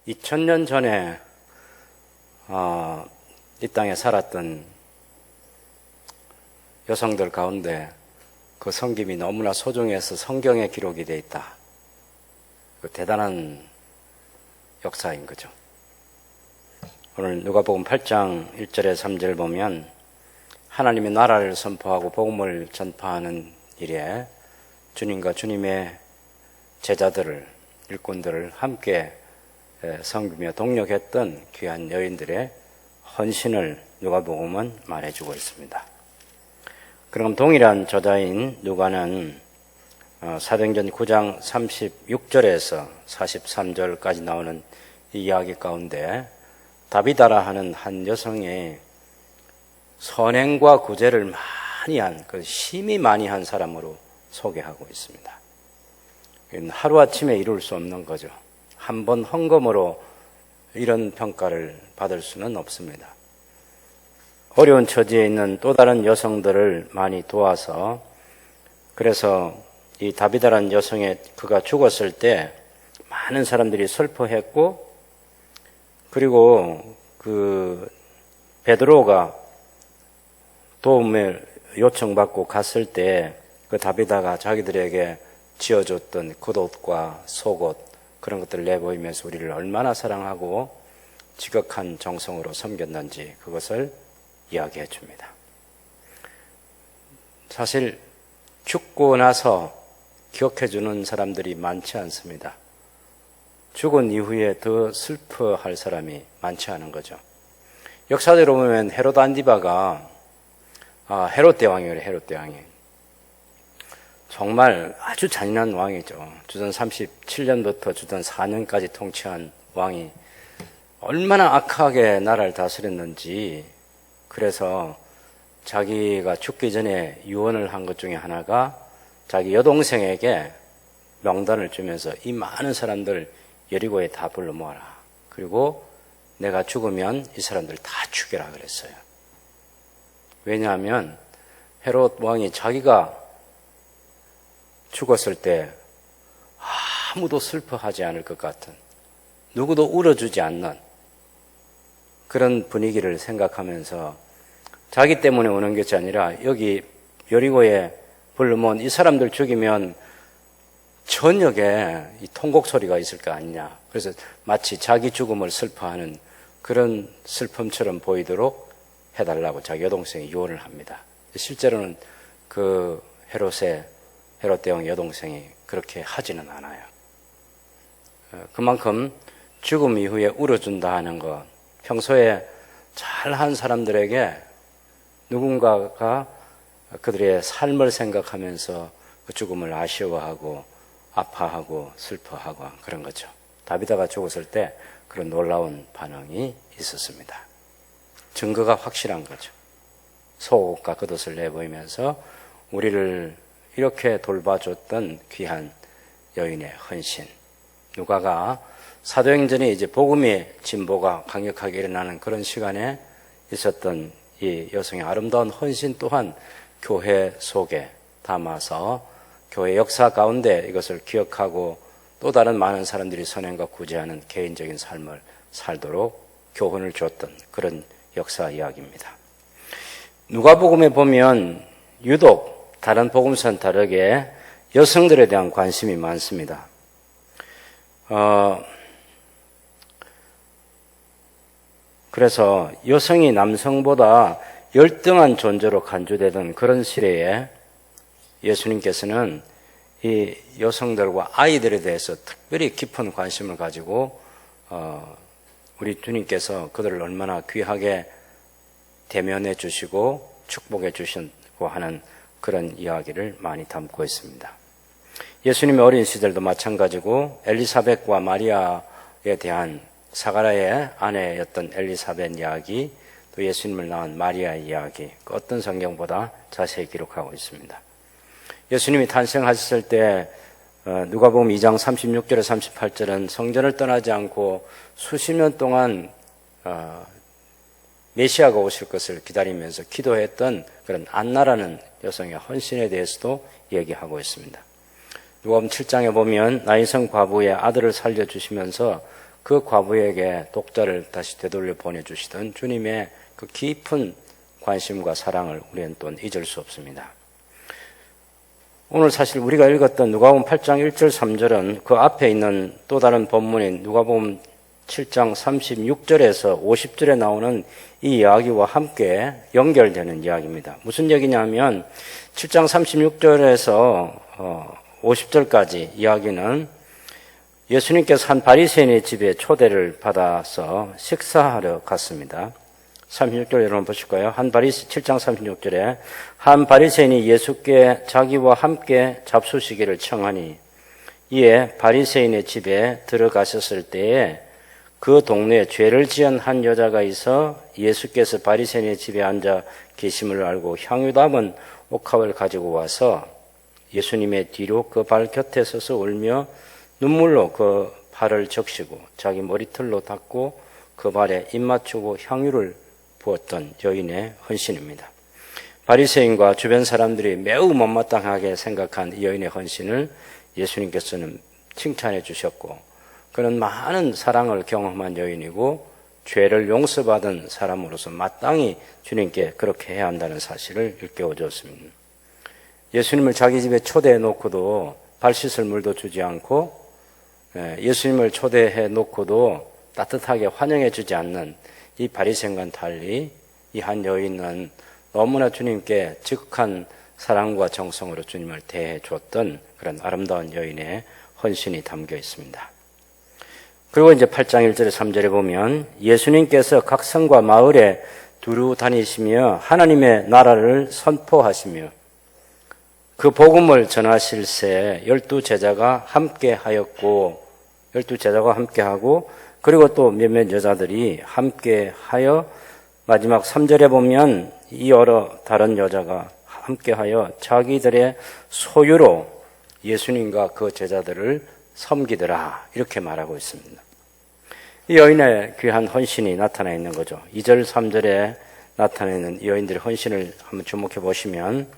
2000년 전에 이 땅에 살았던 여성들 가운데 그 섬김이 너무나 소중해서 성경에 기록이 되어 있다. 그 대단한 역사인 거죠. 오늘 누가복음 8장 1절에 3절 보면 하나님의 나라를 선포하고 복음을 전파하는 일에 주님과 주님의 제자들을, 일꾼들을 함께 섬기며 동력했던 귀한 여인들의 헌신을 누가복음은 말해주고 있습니다. 그럼 동일한 저자인 누가는 사도행전 9장 36절에서 43절까지 나오는 이 이야기 가운데 다비다라 하는 한 여성의 선행과 구제를 많이 한, 심히 많이 한 사람으로 소개하고 있습니다. 하루아침에 이룰 수 없는 거죠. 한 번 헌금으로 이런 평가를 받을 수는 없습니다. 어려운 처지에 있는 또 다른 여성들을 많이 도와서, 그래서 이 다비다라는 여성의 그가 죽었을 때 많은 사람들이 슬퍼했고, 그리고 그 베드로가 도움을 요청받고 갔을 때 그 다비다가 자기들에게 지어줬던 겉옷과 속옷, 그런 것들을 내보이면서 우리를 얼마나 사랑하고 지극한 정성으로 섬겼는지 그것을 이야기해 줍니다. 사실 죽고 나서 기억해 주는 사람들이 많지 않습니다. 죽은 이후에 더 슬퍼할 사람이 많지 않은 거죠. 역사대로 보면 헤롯 안디바가 헤롯 대왕이에요. 헤롯 대왕이 정말 아주 잔인한 왕이죠. 주전 37년부터 주전 4년까지 통치한 왕이 얼마나 악하게 나라를 다스렸는지, 그래서 자기가 죽기 전에 유언을 한 것 중에 하나가 자기 여동생에게 명단을 주면서 이 많은 사람들 여리고에 다 불러 모아라. 그리고 내가 죽으면 이 사람들 다 죽여라 그랬어요. 왜냐하면 헤롯 왕이 자기가 죽었을 때 아무도 슬퍼하지 않을 것 같은, 누구도 울어주지 않는 그런 분위기를 생각하면서 자기 때문에 오는 것이 아니라 여기 여리고에 불러모은 이 사람들 죽이면 저녁에 이 통곡 소리가 있을 거 아니냐. 그래서 마치 자기 죽음을 슬퍼하는 그런 슬픔처럼 보이도록 해달라고 자기 여동생이 요원을 합니다. 실제로는 그 헤롯 대왕 여동생이 그렇게 하지는 않아요. 그만큼 죽음 이후에 울어준다 하는 것, 평소에 잘한 사람들에게 누군가가 그들의 삶을 생각하면서 그 죽음을 아쉬워하고 아파하고 슬퍼하고 그런 거죠. 다비다가 죽었을 때 그런 놀라운 반응이 있었습니다. 증거가 확실한 거죠. 속옷과 겉옷을 내보이면서 우리를 이렇게 돌봐줬던 귀한 여인의 헌신. 누가가 사도행전에 이제 복음의 진보가 강력하게 일어나는 그런 시간에 있었던 이 여성의 아름다운 헌신 또한 교회 속에 담아서 교회 역사 가운데 이것을 기억하고 또 다른 많은 사람들이 선행과 구제하는 개인적인 삶을 살도록 교훈을 줬던 그런 역사 이야기입니다. 누가복음에 보면 유독 다른 복음서는 다르게 여성들에 대한 관심이 많습니다. 그래서 여성이 남성보다 열등한 존재로 간주되던 그런 시대에 예수님께서는 이 여성들과 아이들에 대해서 특별히 깊은 관심을 가지고 우리 주님께서 그들을 얼마나 귀하게 대면해 주시고 축복해 주시고 하는 그런 이야기를 많이 담고 있습니다. 예수님의 어린 시절도 마찬가지고 엘리사벳과 마리아에 대한 사가랴의 아내였던 엘리사벳 이야기, 또 예수님을 낳은 마리아의 이야기, 그 어떤 성경보다 자세히 기록하고 있습니다. 예수님이 탄생하셨을 때 누가복음 2장 36절에 38절은 성전을 떠나지 않고 수십 년 동안 메시아가 오실 것을 기다리면서 기도했던 그런 안나라는 여성의 헌신에 대해서도 얘기하고 있습니다. 누가복음 7장에 보면 나이성 과부의 아들을 살려주시면서 그 과부에게 독자를 다시 되돌려 보내주시던 주님의 그 깊은 관심과 사랑을 우리는 또 잊을 수 없습니다. 오늘 사실 우리가 읽었던 누가복음 8장 1절 3절은 그 앞에 있는 또 다른 본문인 누가복음 7장 36절에서 50절에 나오는 이 이야기와 함께 연결되는 이야기입니다. 무슨 얘기냐면 7장 36절에서 50절까지 이야기는 예수님께서 한 바리새인의 집에 초대를 받아서 식사하러 갔습니다. 36절 여러분 보실까요? 7장 36절에 한 바리새인이 예수께 자기와 함께 잡수시기를 청하니 이에 바리새인의 집에 들어가셨을 때에 그 동네에 죄를 지은 한 여자가 있어 예수께서 바리새인의 집에 앉아 계심을 알고 향유 담은 옥합을 가지고 와서 예수님의 뒤로 그 발 곁에 서서 울며 눈물로 그 발을 적시고 자기 머리털로 닦고 그 발에 입 맞추고 향유를 부었던 여인의 헌신입니다. 바리새인과 주변 사람들이 매우 못마땅하게 생각한 이 여인의 헌신을 예수님께서는 칭찬해 주셨고 그는 많은 사랑을 경험한 여인이고 죄를 용서받은 사람으로서 마땅히 주님께 그렇게 해야 한다는 사실을 일깨워 주었습니다. 예수님을 자기 집에 초대해 놓고도 발 씻을 물도 주지 않고 예수님을 초대해 놓고도 따뜻하게 환영해 주지 않는 이 바리새인과는 달리 이 한 여인은 너무나 주님께 지극한 사랑과 정성으로 주님을 대해 주었던 그런 아름다운 여인의 헌신이 담겨 있습니다. 그리고 이제 8장 1절에 3절에 보면 예수님께서 각 성과 마을에 두루 다니시며 하나님의 나라를 선포하시며 그 복음을 전하실새 12제자가 함께하였고 12제자가 함께하고 그리고 또 몇몇 여자들이 함께하여 마지막 3절에 보면 이 여러 다른 여자가 함께하여 자기들의 소유로 예수님과 그 제자들을 섬기더라 이렇게 말하고 있습니다. 이 여인의 귀한 헌신이 나타나 있는 거죠. 2절 3절에 나타내는 이 여인들의 헌신을 한번 주목해 보시면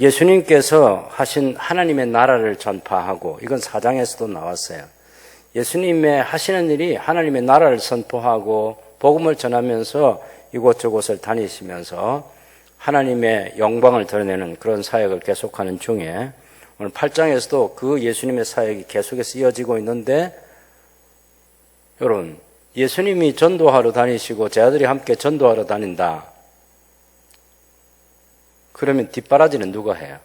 예수님께서 하신 하나님의 나라를 전파하고 이건 4장에서도 나왔어요. 예수님의 하시는 일이 하나님의 나라를 선포하고 복음을 전하면서 이곳저곳을 다니시면서 하나님의 영광을 드러내는 그런 사역을 계속하는 중에 오늘 8장에서도 그 예수님의 사역이 계속해서 이어지고 있는데 여러분 예수님이 전도하러 다니시고 제자들이 함께 전도하러 다닌다. 그러면 뒷바라지는 누가 해요?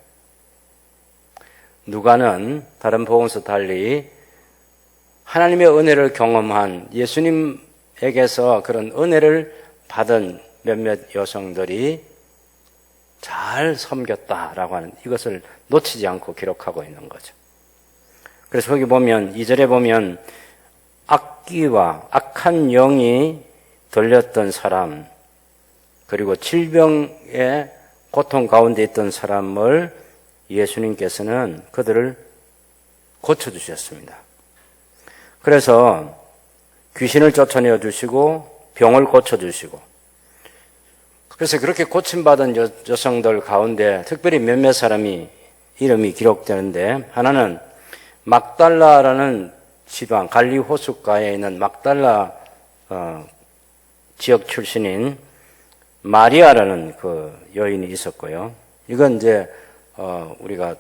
누가는 다른 복음서 달리 하나님의 은혜를 경험한 예수님에게서 그런 은혜를 받은 몇몇 여성들이 잘 섬겼다라고 하는 이것을 놓치지 않고 기록하고 있는 거죠. 그래서 거기 보면 2절에 보면 악기와 악한 영이 들렸던 사람 그리고 질병의 고통 가운데 있던 사람을 예수님께서는 그들을 고쳐주셨습니다. 그래서 귀신을 쫓아내어 주시고 병을 고쳐주시고 그래서 그렇게 고침받은 여성들 가운데 특별히 몇몇 사람이 이름이 기록되는데 하나는 막달라라는 지방 갈리 호숫가에 있는 막달라 지역 출신인 마리아라는 그 여인이 있었고요. 이건 이제 우리가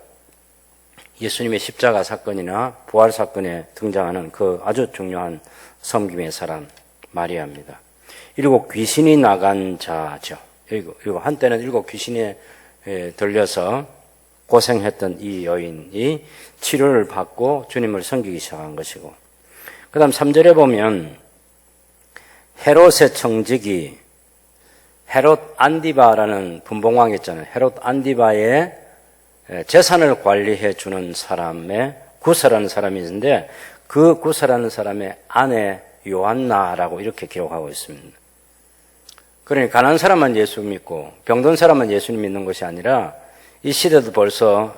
예수님의 십자가 사건이나 부활 사건에 등장하는 그 아주 중요한 섬김의 사람 마리아입니다. 7 귀신이 나간 자죠. 그리고 한때는 7 귀신에 들려서 고생했던 이 여인이 치료를 받고 주님을 섬기기 시작한 것이고 그 다음 3절에 보면 헤롯의 청직이 헤롯 안디바라는 분봉왕이 있잖아요. 헤롯 안디바의 재산을 관리해 주는 사람의 구사라는 사람이 있는데 그 구사라는 사람의 아내 요한나라고 이렇게 기록하고 있습니다. 그러니 가난한 사람만 예수 믿고 병든 사람만 예수님 믿는 것이 아니라 이 시대도 벌써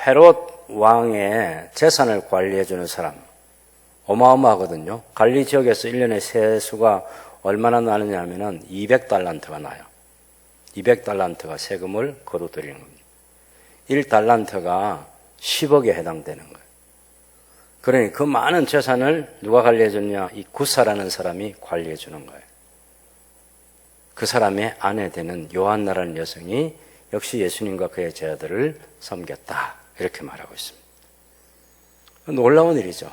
헤롯 왕의 재산을 관리해 주는 사람 어마어마하거든요. 갈리 지역에서 1년에 세수가 얼마나 나느냐 하면은 200달란트가 나요. 200달란트가 세금을 거둬들이는 겁니다. 1달란트가 10억에 해당되는 거예요. 그러니 그 많은 재산을 누가 관리해 줬냐? 이 구사라는 사람이 관리해 주는 거예요. 그 사람의 아내 되는 요한나라는 여성이 역시 예수님과 그의 제자들을 섬겼다. 이렇게 말하고 있습니다. 놀라운 일이죠.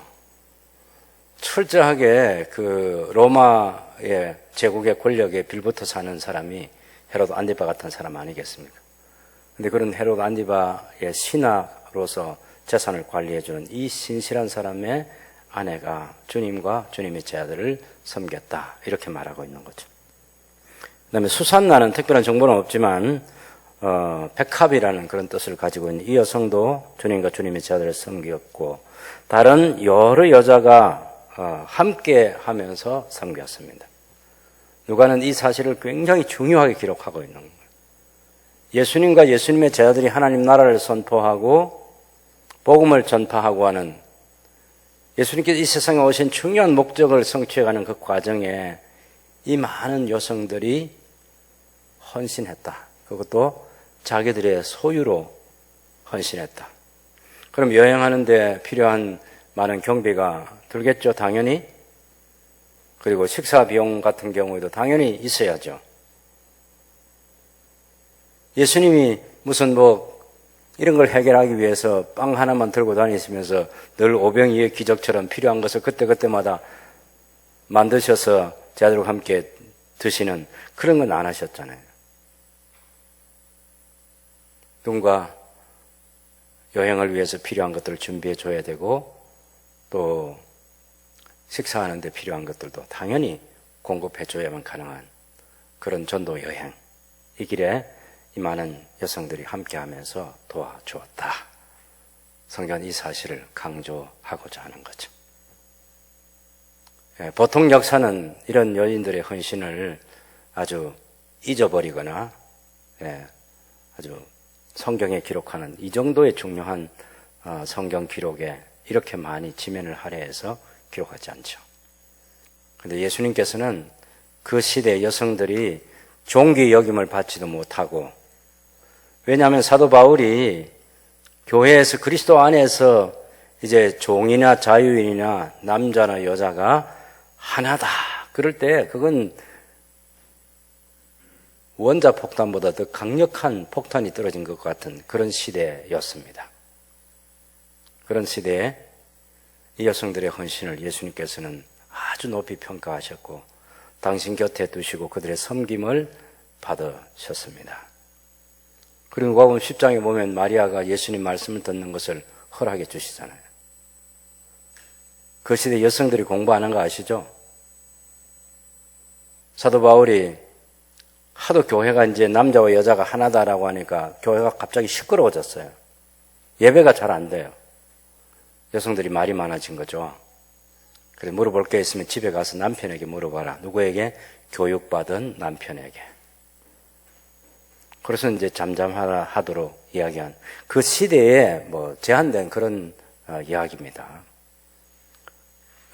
철저하게 그 로마의 제국의 권력에 빌붙어 사는 사람이 헤로드 안디바 같은 사람 아니겠습니까? 근데 그런 헤로드 안디바의 신하로서 재산을 관리해주는 이 신실한 사람의 아내가 주님과 주님의 제자들을 섬겼다. 이렇게 말하고 있는 거죠. 그 다음에 수산나는 특별한 정보는 없지만 백합이라는 그런 뜻을 가지고 있는 이 여성도 주님과 주님의 제자들을 섬겼고 다른 여러 여자가 함께 하면서 섬겼습니다. 누가는 이 사실을 굉장히 중요하게 기록하고 있는 거예요. 예수님과 예수님의 제자들이 하나님 나라를 선포하고 복음을 전파하고 하는 예수님께서 이 세상에 오신 중요한 목적을 성취해가는 그 과정에 이 많은 여성들이 헌신했다. 그것도 자기들의 소유로 헌신했다. 그럼 여행하는데 필요한 많은 경비가 들겠죠, 당연히. 그리고 식사 비용 같은 경우에도 당연히 있어야죠. 예수님이 무슨 이런 걸 해결하기 위해서 빵 하나만 들고 다니시면서 늘 오병이의 기적처럼 필요한 것을 그때그때마다 만드셔서 제자들과 함께 드시는 그런 건 안 하셨잖아요. 누군가 여행을 위해서 필요한 것들을 준비해 줘야 되고 또 식사하는 데 필요한 것들도 당연히 공급해 줘야만 가능한 그런 전도 여행. 이 길에 이 많은 여성들이 함께하면서 도와주었다. 성경은 이 사실을 강조하고자 하는 거죠. 보통 역사는 이런 여인들의 헌신을 아주 잊어버리거나 아주 성경에 기록하는 이 정도의 중요한 성경 기록에 이렇게 많이 지면을 할애해서 기록하지 않죠. 그런데 예수님께서는 그 시대의 여성들이 종기 여김을 받지도 못하고 왜냐하면 사도 바울이 교회에서 그리스도 안에서 이제 종이나 자유인이나 남자나 여자가 하나다. 그럴 때 그건 원자 폭탄보다 더 강력한 폭탄이 떨어진 것 같은 그런 시대였습니다. 그런 시대에 이 여성들의 헌신을 예수님께서는 아주 높이 평가하셨고 당신 곁에 두시고 그들의 섬김을 받으셨습니다. 그리고 누가복음 10장에 보면 마리아가 예수님 말씀을 듣는 것을 허락해 주시잖아요. 그 시대 여성들이 공부 안 한 거 아시죠? 사도 바울이 하도 교회가 이제 남자와 여자가 하나다라고 하니까 교회가 갑자기 시끄러워졌어요. 예배가 잘 안 돼요. 여성들이 말이 많아진 거죠. 그래서 물어볼 게 있으면 집에 가서 남편에게 물어봐라. 누구에게? 교육받은 남편에게. 그래서 이제 잠잠하도록 이야기한 그 시대에 제한된 그런 이야기입니다.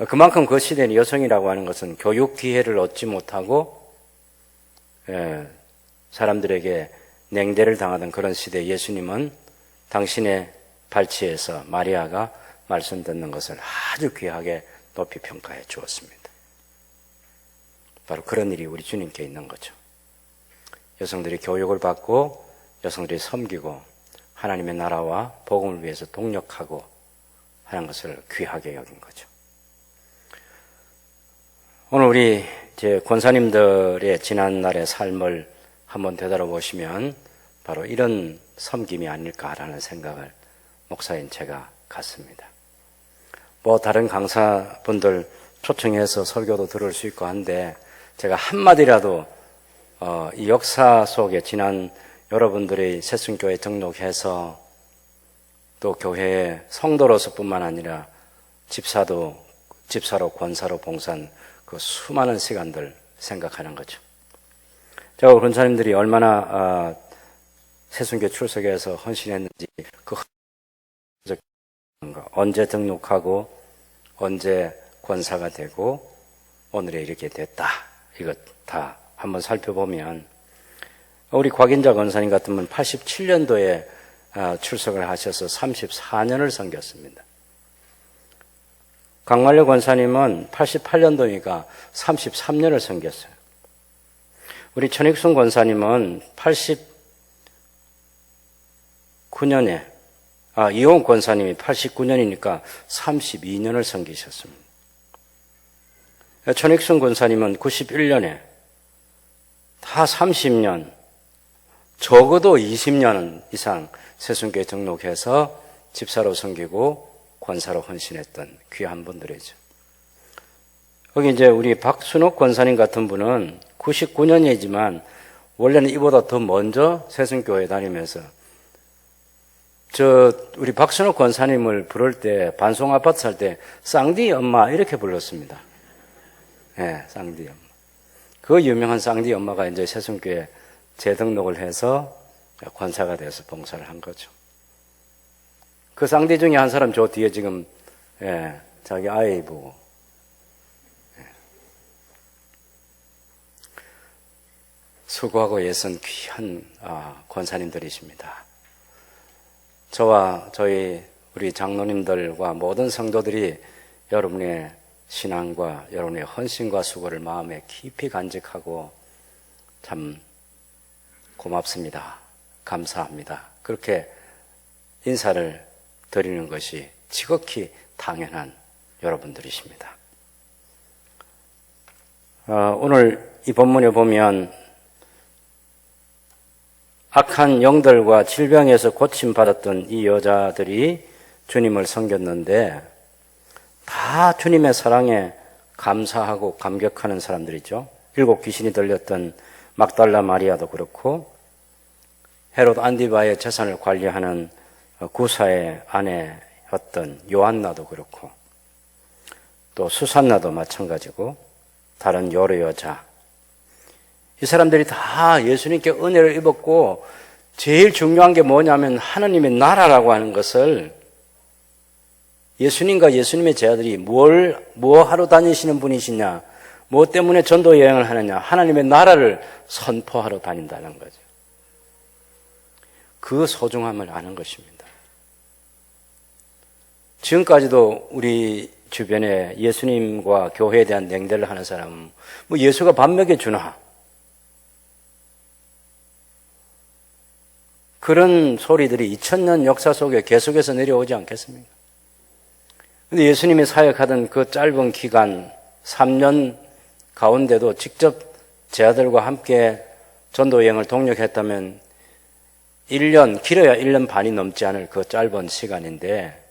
그만큼 그 시대는 여성이라고 하는 것은 교육 기회를 얻지 못하고 사람들에게 냉대를 당하던 그런 시대에 예수님은 당신의 발치에서 마리아가 말씀 듣는 것을 아주 귀하게 높이 평가해 주었습니다. 바로 그런 일이 우리 주님께 있는 거죠. 여성들이 교육을 받고 여성들이 섬기고 하나님의 나라와 복음을 위해서 동력하고 하는 것을 귀하게 여긴 거죠. 오늘 우리 권사님들의 지난날의 삶을 한번 되돌아보시면 바로 이런 섬김이 아닐까라는 생각을 목사인 제가 갖습니다. 다른 강사분들 초청해서 설교도 들을 수 있고 한데 제가 한마디라도 이 역사 속에 지난 여러분들이 새순교회 등록해서 또 교회의 성도로서뿐만 아니라 집사로 권사로 봉사한 그 수많은 시간들 생각하는 거죠. 제가 권사님들이 얼마나 새순교 출석해서 헌신했는지 언제 등록하고 언제 권사가 되고 오늘에 이렇게 됐다. 이것 다 한번 살펴보면 우리 곽인자 권사님 같으면 87년도에 출석을 하셔서 34년을 섬겼습니다. 강만려 권사님은 88년도니까 33년을 섬겼어요. 우리 천익순 권사님은 89년에, 이용 권사님이 89년이니까 32년을 섬기셨습니다. 천익순 권사님은 91년에 다 30년, 적어도 20년 이상 새순교에 등록해서 집사로 섬기고 권사로 헌신했던 귀한 분들이죠. 거기 이제 우리 박순옥 권사님 같은 분은 99년이지만 원래는 이보다 더 먼저 새순교회 다니면서 우리 박순옥 권사님을 부를 때 반송 아파트 살 때 쌍디 엄마 이렇게 불렀습니다. 네, 쌍디 엄마. 그 유명한 쌍디 엄마가 이제 새순교회 재등록을 해서 권사가 돼서 봉사를 한 거죠. 그 쌍디 중에 한 사람 저 뒤에 지금 자기 아이 보고 수고하고 애쓴 귀한 권사님들이십니다. 저와 우리 장로님들과 모든 성도들이 여러분의 신앙과 여러분의 헌신과 수고를 마음에 깊이 간직하고 참 고맙습니다. 감사합니다. 그렇게 인사를 드리는 것이 지극히 당연한 여러분들이십니다. 오늘 이 본문에 보면 악한 영들과 질병에서 고침받았던 이 여자들이 주님을 섬겼는데 다 주님의 사랑에 감사하고 감격하는 사람들이죠. 7 귀신이 들렸던 막달라 마리아도 그렇고 헤롯 안디바의 재산을 관리하는 구사의 아내였던 요한나도 그렇고 또 수산나도 마찬가지고 다른 여러 여자, 이 사람들이 다 예수님께 은혜를 입었고 제일 중요한 게 뭐냐면 하나님의 나라라고 하는 것을 예수님과 예수님의 제자들이 뭐 하러 다니시는 분이시냐, 뭐 때문에 전도 여행을 하느냐, 하나님의 나라를 선포하러 다닌다는 거죠. 그 소중함을 아는 것입니다. 지금까지도 우리 주변에 예수님과 교회에 대한 냉대를 하는 사람은 뭐 예수가 밥 먹여주나 그런 소리들이 2000년 역사 속에 계속해서 내려오지 않겠습니까? 그런데 예수님이 사역하던 그 짧은 기간 3년 가운데도 직접 제 아들과 함께 전도 여행을 동력했다면 1년, 길어야 1년 반이 넘지 않을 그 짧은 시간인데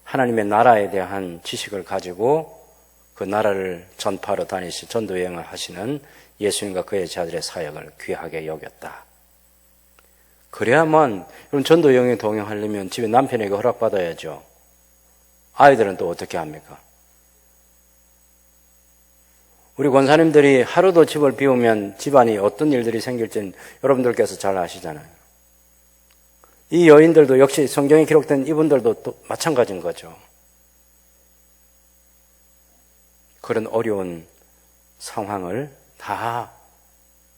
하나님의 나라에 대한 지식을 가지고 그 나라를 전파하러 다니시 전도 여행을 하시는 예수님과 그의 제자들의 사역을 귀하게 여겼다. 그래야만 이런 전도 여행에 동행하려면 집에 남편에게 허락받아야죠. 아이들은 또 어떻게 합니까? 우리 권사님들이 하루도 집을 비우면 집안이 어떤 일들이 생길지는 여러분들께서 잘 아시잖아요. 이 여인들도 역시 성경에 기록된 이분들도 또 마찬가지인 거죠. 그런 어려운 상황을 다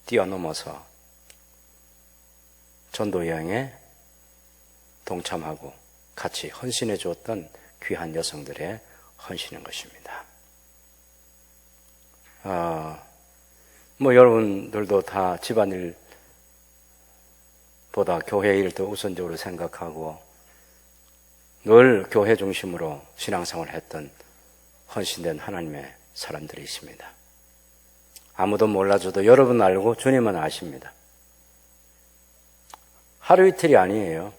뛰어넘어서 전도 여행에 동참하고 같이 헌신해 주었던 귀한 여성들의 헌신인 것입니다. 여러분들도 다 집안일 보다 교회 일 더 우선적으로 생각하고 늘 교회 중심으로 신앙생활을 했던 헌신된 하나님의 사람들이십니다. 아무도 몰라줘도 여러분 알고 주님은 아십니다. 하루 이틀이 아니에요.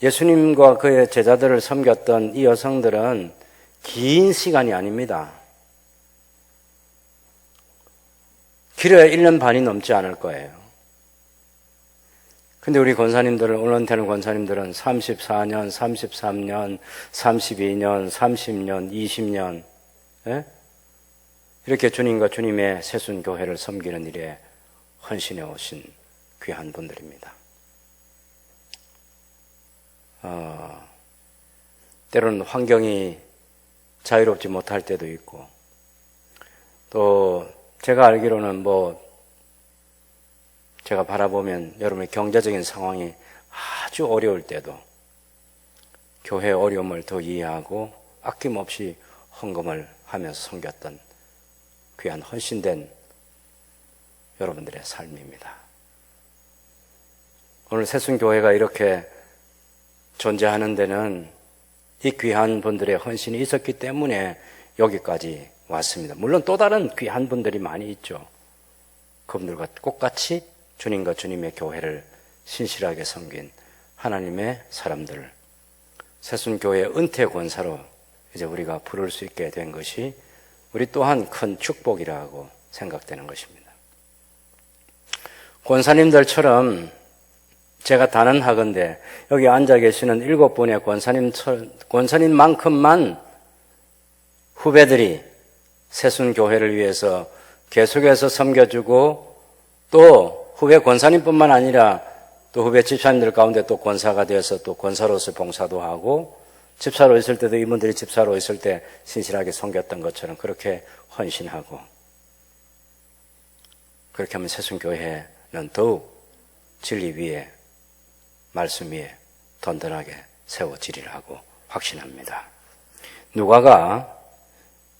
예수님과 그의 제자들을 섬겼던 이 여성들은 긴 시간이 아닙니다. 길어야 1년 반이 넘지 않을 거예요. 근데 우리 권사님들은, 온런테는 권사님들은 34년, 33년, 32년, 30년, 20년, 이렇게 주님과 주님의 새순교회를 섬기는 일에 헌신해 오신 귀한 분들입니다. 때로는 환경이 자유롭지 못할 때도 있고, 또 제가 알기로는 제가 바라보면 여러분의 경제적인 상황이 아주 어려울 때도 교회의 어려움을 더 이해하고 아낌없이 헌금을 하면서 섬겼던 귀한 헌신된 여러분들의 삶입니다. 오늘 새순교회가 이렇게 존재하는 데는 이 귀한 분들의 헌신이 있었기 때문에 여기까지 왔습니다. 물론 또 다른 귀한 분들이 많이 있죠. 그분들과 똑같이 주님과 주님의 교회를 신실하게 섬긴 하나님의 사람들, 새순교회의 은퇴 권사로 이제 우리가 부를 수 있게 된 것이 우리 또한 큰 축복이라고 생각되는 것입니다. 권사님들처럼 제가 단언하건대 여기 앉아 계시는 7분의 권사님만큼만 후배들이 새순교회를 위해서 계속해서 섬겨주고 또 후배 권사님뿐만 아니라 또 후배 집사님들 가운데 또 권사가 되어서 또 권사로서 봉사도 하고 집사로 있을 때도 이분들이 집사로 있을 때 신실하게 섬겼던 것처럼 그렇게 헌신하고 그렇게 하면 새순교회는 더욱 진리 위에 말씀 위에 든든하게 세워지리라고 확신합니다. 누가가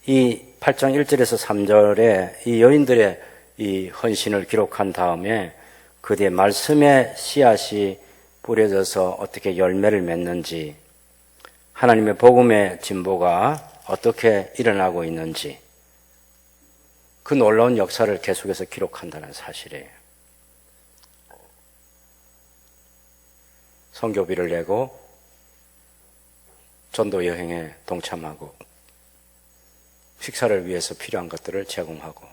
이 8장 1절에서 3절에 이 여인들의 이 헌신을 기록한 다음에 그 뒤에 말씀의 씨앗이 뿌려져서 어떻게 열매를 맺는지 하나님의 복음의 진보가 어떻게 일어나고 있는지 그 놀라운 역사를 계속해서 기록한다는 사실이에요. 선교비를 내고 전도 여행에 동참하고 식사를 위해서 필요한 것들을 제공하고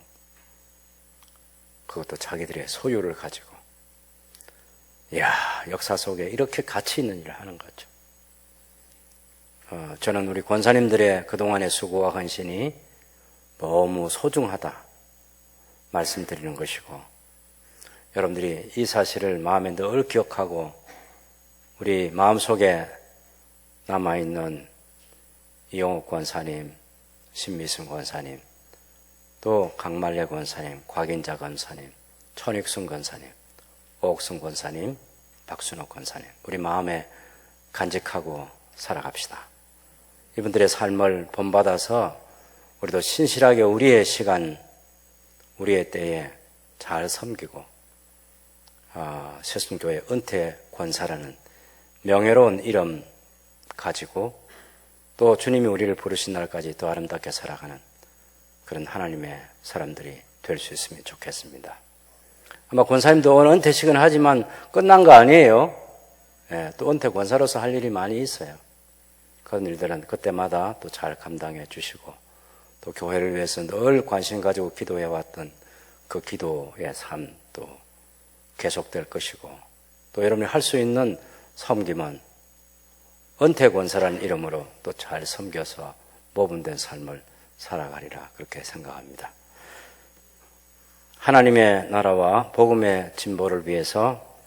그것도 자기들의 소유를 가지고 이야, 역사 속에 이렇게 가치 있는 일을 하는 거죠. 저는 우리 권사님들의 그동안의 수고와 헌신이 너무 소중하다 말씀드리는 것이고 여러분들이 이 사실을 마음에 늘 기억하고 우리 마음속에 남아있는 이용욱 권사님, 신미순 권사님, 또 강말래 권사님, 곽인자 권사님, 천익순 권사님, 오옥순 권사님, 박순옥 권사님 우리 마음에 간직하고 살아갑시다. 이분들의 삶을 본받아서 우리도 신실하게 우리의 시간, 우리의 때에 잘 섬기고 새순교회 은퇴 권사라는 명예로운 이름 가지고 또 주님이 우리를 부르신 날까지 더 아름답게 살아가는 그런 하나님의 사람들이 될 수 있으면 좋겠습니다. 아마 권사님도 오늘 은퇴식은 하지만 끝난 거 아니에요. 또 은퇴 권사로서 할 일이 많이 있어요. 그런 일들은 그때마다 또 잘 감당해 주시고 또 교회를 위해서 늘 관심 가지고 기도해왔던 그 기도의 삶도 계속될 것이고 또 여러분이 할 수 있는 섬김은 은퇴 권사라는 이름으로 또 잘 섬겨서 모범된 삶을 살아가리라 그렇게 생각합니다. 하나님의 나라와 복음의 진보를 위해서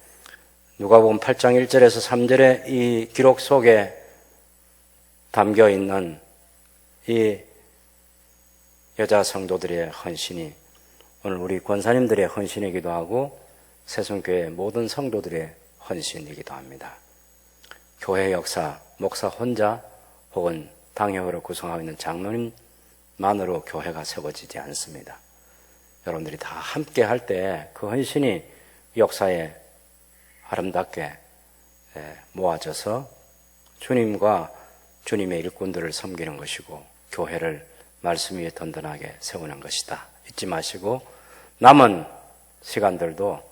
누가복음 8장 1절에서 3절의 이 기록 속에 담겨 있는 이 여자 성도들의 헌신이 오늘 우리 권사님들의 헌신이기도 하고 새순교회 모든 성도들의 헌신이기도 합니다. 교회 역사, 목사 혼자 혹은 당회로 구성하고 있는 장로님만으로 교회가 세워지지 않습니다. 여러분들이 다 함께 할 때 그 헌신이 역사에 아름답게 모아져서 주님과 주님의 일꾼들을 섬기는 것이고 교회를 말씀 위에 든든하게 세우는 것이다. 잊지 마시고 남은 시간들도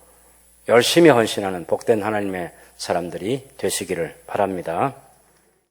열심히 헌신하는 복된 하나님의 사람들이 되시기를 바랍니다.